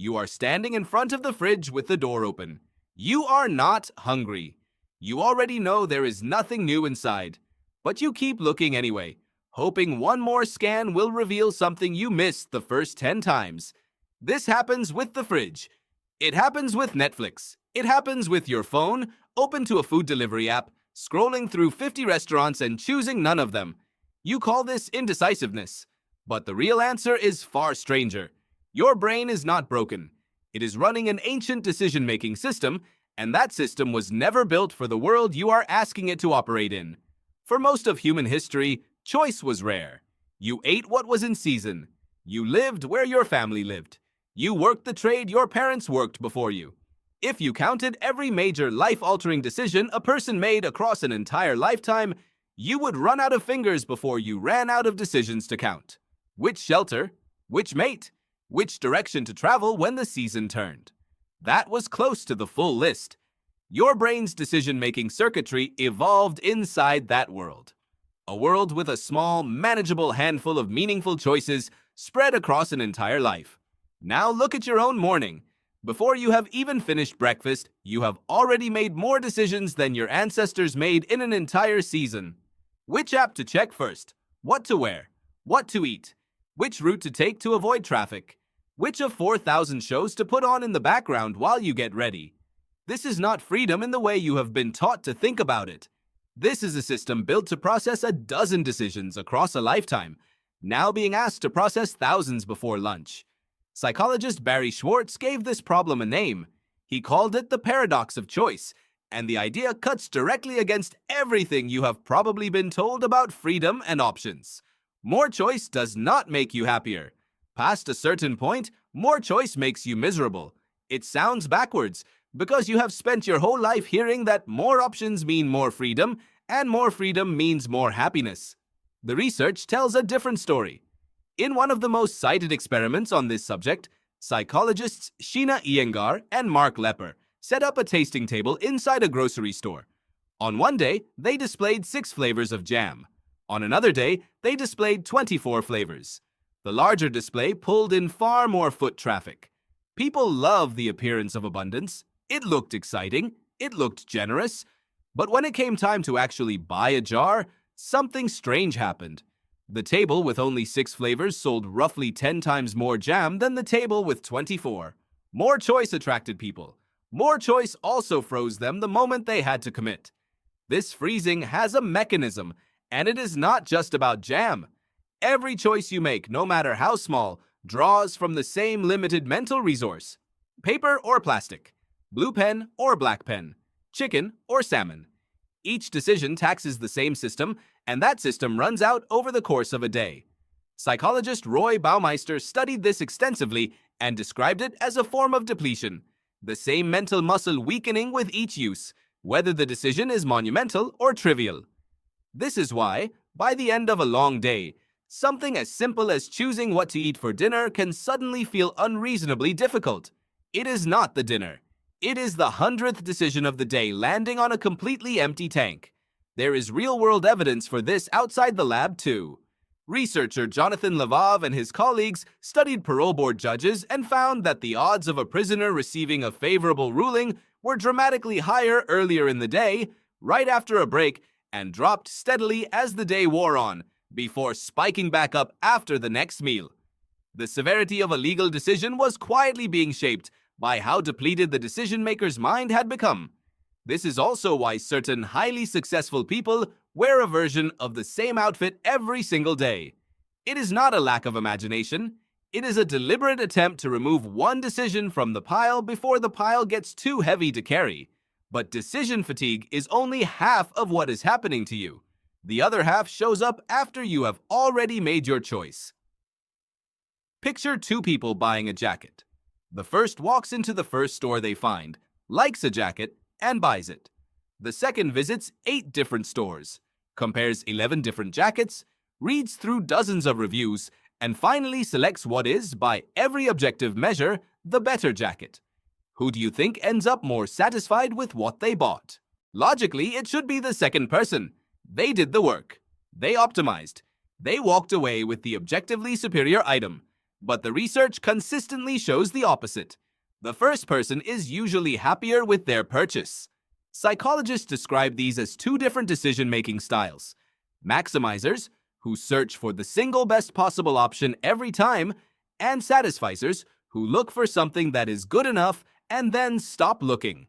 You are standing in front of the fridge with the door open. You are not hungry. You already know there is nothing new inside, but you keep looking anyway, hoping one more scan will reveal something you missed the first 10 times. This happens with the fridge. It happens with Netflix. It happens with your phone, open to a food delivery app, scrolling through 50 restaurants and choosing none of them. You call this indecisiveness. But the real answer is far stranger. Your brain is not broken. It is running an ancient decision-making system, and that system was never built for the world you are asking it to operate in. For most of human history, choice was rare. You ate what was in season. You lived where your family lived. You worked the trade your parents worked before you. If you counted every major life-altering decision a person made across an entire lifetime, you would run out of fingers before you ran out of decisions to count. Which shelter? Which mate? Which direction to travel when the season turned? That was close to the full list. Your brain's decision-making circuitry evolved inside that world. A world with a small, manageable handful of meaningful choices spread across an entire life. Now look at your own morning. Before you have even finished breakfast, you have already made more decisions than your ancestors made in an entire season. Which app to check first? What to wear? What to eat? Which route to take to avoid traffic? Which of 4,000 shows to put on in the background while you get ready? This is not freedom in the way you have been taught to think about it. This is a system built to process a dozen decisions across a lifetime, now being asked to process thousands before lunch. Psychologist Barry Schwartz gave this problem a name. He called it the paradox of choice, and the idea cuts directly against everything you have probably been told about freedom and options. More choice does not make you happier. Past a certain point, more choice makes you miserable. It sounds backwards, because you have spent your whole life hearing that more options mean more freedom, and more freedom means more happiness. The research tells a different story. In one of the most cited experiments on this subject, psychologists Sheena Iyengar and Mark Lepper set up a tasting table inside a grocery store. On one day, they displayed 6 flavors of jam. On another day, they displayed 24 flavors. The larger display pulled in far more foot traffic. People love the appearance of abundance. It looked exciting. It looked generous. But when it came time to actually buy a jar, something strange happened. The table with only 6 flavors sold roughly 10 times more jam than the table with 24. More choice attracted people. More choice also froze them the moment they had to commit. This freezing has a mechanism, and it is not just about jam. Every choice you make, no matter how small, draws from the same limited mental resource. Paper or plastic, blue pen or black pen, chicken or salmon. Each decision taxes the same system, and that system runs out over the course of a day. Psychologist Roy Baumeister studied this extensively and described it as a form of depletion, the same mental muscle weakening with each use, whether the decision is monumental or trivial. This is why, by the end of a long day, something as simple as choosing what to eat for dinner can suddenly feel unreasonably difficult. It is not the dinner. It is the 100th decision of the day landing on a completely empty tank. There is real-world evidence for this outside the lab, too. Researcher Jonathan Levov and his colleagues studied parole board judges and found that the odds of a prisoner receiving a favorable ruling were dramatically higher earlier in the day, right after a break, and dropped steadily as the day wore on, before spiking back up after the next meal. The severity of a legal decision was quietly being shaped by how depleted the decision-maker's mind had become. This is also why certain highly successful people wear a version of the same outfit every single day. It is not a lack of imagination. It is a deliberate attempt to remove one decision from the pile before the pile gets too heavy to carry. But decision fatigue is only half of what is happening to you. The other half shows up after you have already made your choice. Picture 2 people buying a jacket. The first walks into the first store they find, likes a jacket, and buys it. The second visits 8 different stores, compares 11 different jackets, reads through dozens of reviews, and finally selects what is, by every objective measure, the better jacket. Who do you think ends up more satisfied with what they bought? Logically, it should be the second person. They did the work. They optimized. They walked away with the objectively superior item. But the research consistently shows the opposite. The first person is usually happier with their purchase. Psychologists describe these as two different decision-making styles. Maximizers, who search for the single best possible option every time, and satisficers, who look for something that is good enough and then stop looking.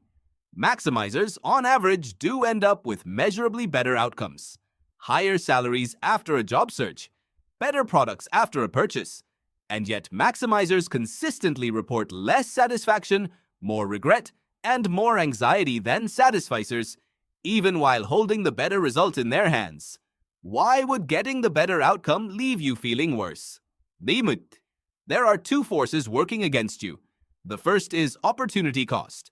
Maximizers, on average, do end up with measurably better outcomes. Higher salaries after a job search, better products after a purchase. And yet maximizers consistently report less satisfaction, more regret, and more anxiety than satisficers, even while holding the better result in their hands. Why would getting the better outcome leave you feeling worse? There are two forces working against you. The first is opportunity cost.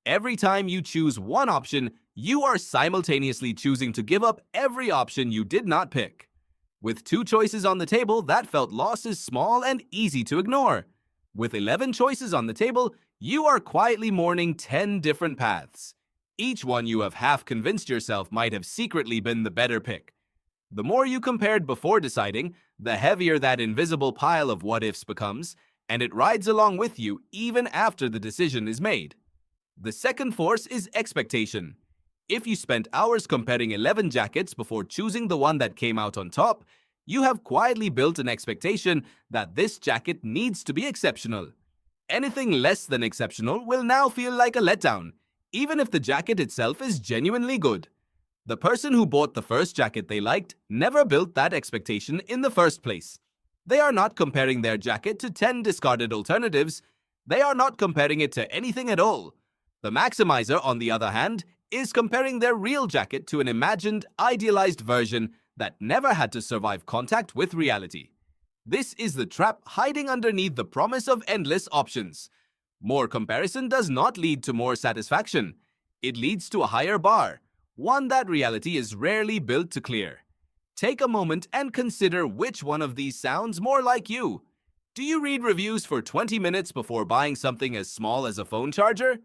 Every time you choose one option, you are simultaneously choosing to give up every option you did not pick. With two choices on the table, that felt loss is small and easy to ignore. With 11 choices on the table, you are quietly mourning 10 different paths. Each one you have half convinced yourself might have secretly been the better pick. The more you compared before deciding, the heavier that invisible pile of what-ifs becomes, and it rides along with you even after the decision is made. The second force is expectation. If you spent hours comparing 11 jackets before choosing the one that came out on top, you have quietly built an expectation that this jacket needs to be exceptional. Anything less than exceptional will now feel like a letdown, even if the jacket itself is genuinely good. The person who bought the first jacket they liked never built that expectation in the first place. They are not comparing their jacket to 10 discarded alternatives. They are not comparing it to anything at all. The maximizer, on the other hand, is comparing their real jacket to an imagined, idealized version that never had to survive contact with reality. This is the trap hiding underneath the promise of endless options. More comparison does not lead to more satisfaction. It leads to a higher bar, one that reality is rarely built to clear. Take a moment and consider which one of these sounds more like you. Do you read reviews for 20 minutes before buying something as small as a phone charger?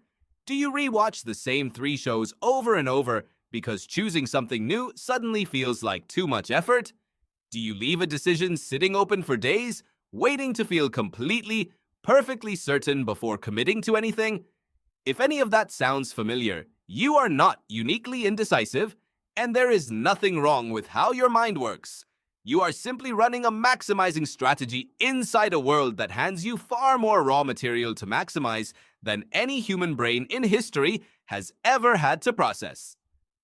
Do you rewatch the same 3 shows over and over because choosing something new suddenly feels like too much effort? Do you leave a decision sitting open for days, waiting to feel completely, perfectly certain before committing to anything? If any of that sounds familiar, you are not uniquely indecisive, and there is nothing wrong with how your mind works. You are simply running a maximizing strategy inside a world that hands you far more raw material to maximize than any human brain in history has ever had to process.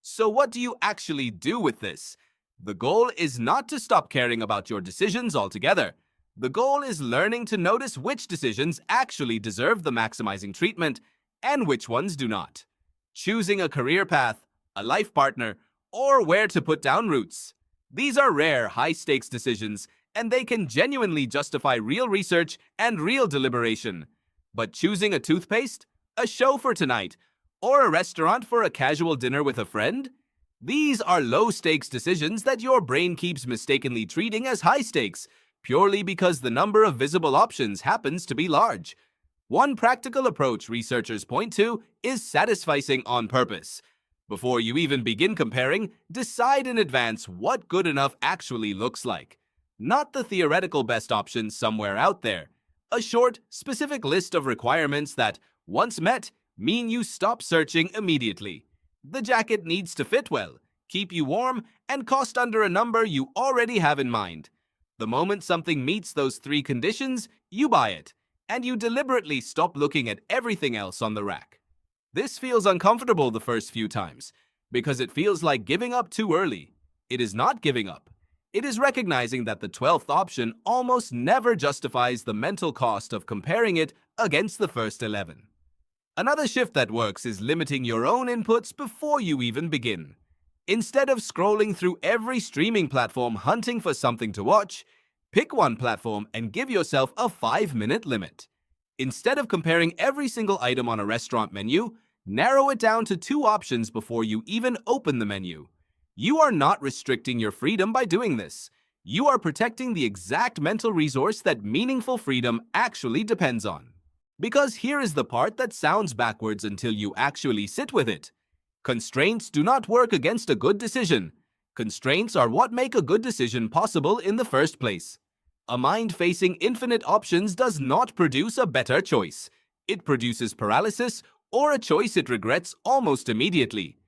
So what do you actually do with this? The goal is not to stop caring about your decisions altogether. The goal is learning to notice which decisions actually deserve the maximizing treatment and which ones do not. Choosing a career path, a life partner, or where to put down roots. These are rare, high-stakes decisions, and they can genuinely justify real research and real deliberation. But choosing a toothpaste, a show for tonight, or a restaurant for a casual dinner with a friend? These are low-stakes decisions that your brain keeps mistakenly treating as high-stakes, purely because the number of visible options happens to be large. One practical approach researchers point to is satisficing on purpose. Before you even begin comparing, decide in advance what good enough actually looks like. Not the theoretical best option somewhere out there. A short, specific list of requirements that, once met, mean you stop searching immediately. The jacket needs to fit well, keep you warm, and cost under a number you already have in mind. The moment something meets those 3 conditions, you buy it, and you deliberately stop looking at everything else on the rack. This feels uncomfortable the first few times, because it feels like giving up too early. It is not giving up. It is recognizing that the 12th option almost never justifies the mental cost of comparing it against the first 11. Another shift that works is limiting your own inputs before you even begin. Instead of scrolling through every streaming platform hunting for something to watch, pick one platform and give yourself a 5-minute limit. Instead of comparing every single item on a restaurant menu, narrow it down to 2 options before you even open the menu. You are not restricting your freedom by doing this. You are protecting the exact mental resource that meaningful freedom actually depends on. Because here is the part that sounds backwards until you actually sit with it. Constraints do not work against a good decision. Constraints are what make a good decision possible in the first place. A mind facing infinite options does not produce a better choice. It produces paralysis or a choice it regrets almost immediately.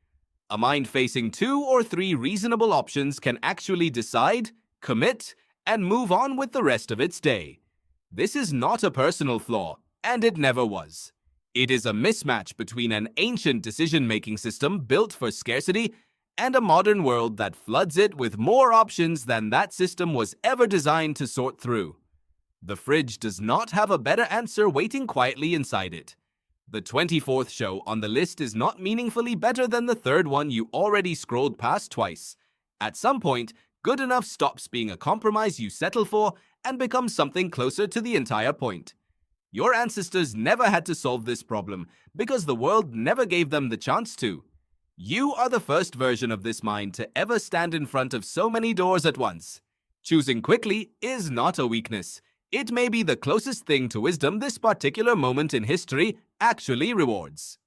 A mind facing 2 or 3 reasonable options can actually decide, commit, and move on with the rest of its day. This is not a personal flaw, and it never was. It is a mismatch between an ancient decision-making system built for scarcity and a modern world that floods it with more options than that system was ever designed to sort through. The fridge does not have a better answer waiting quietly inside it. The 24th show on the list is not meaningfully better than the third one you already scrolled past twice. At some point, good enough stops being a compromise you settle for and becomes something closer to the entire point. Your ancestors never had to solve this problem because the world never gave them the chance to. You are the first version of this mind to ever stand in front of so many doors at once. Choosing quickly is not a weakness. It may be the closest thing to wisdom this particular moment in history actually rewards.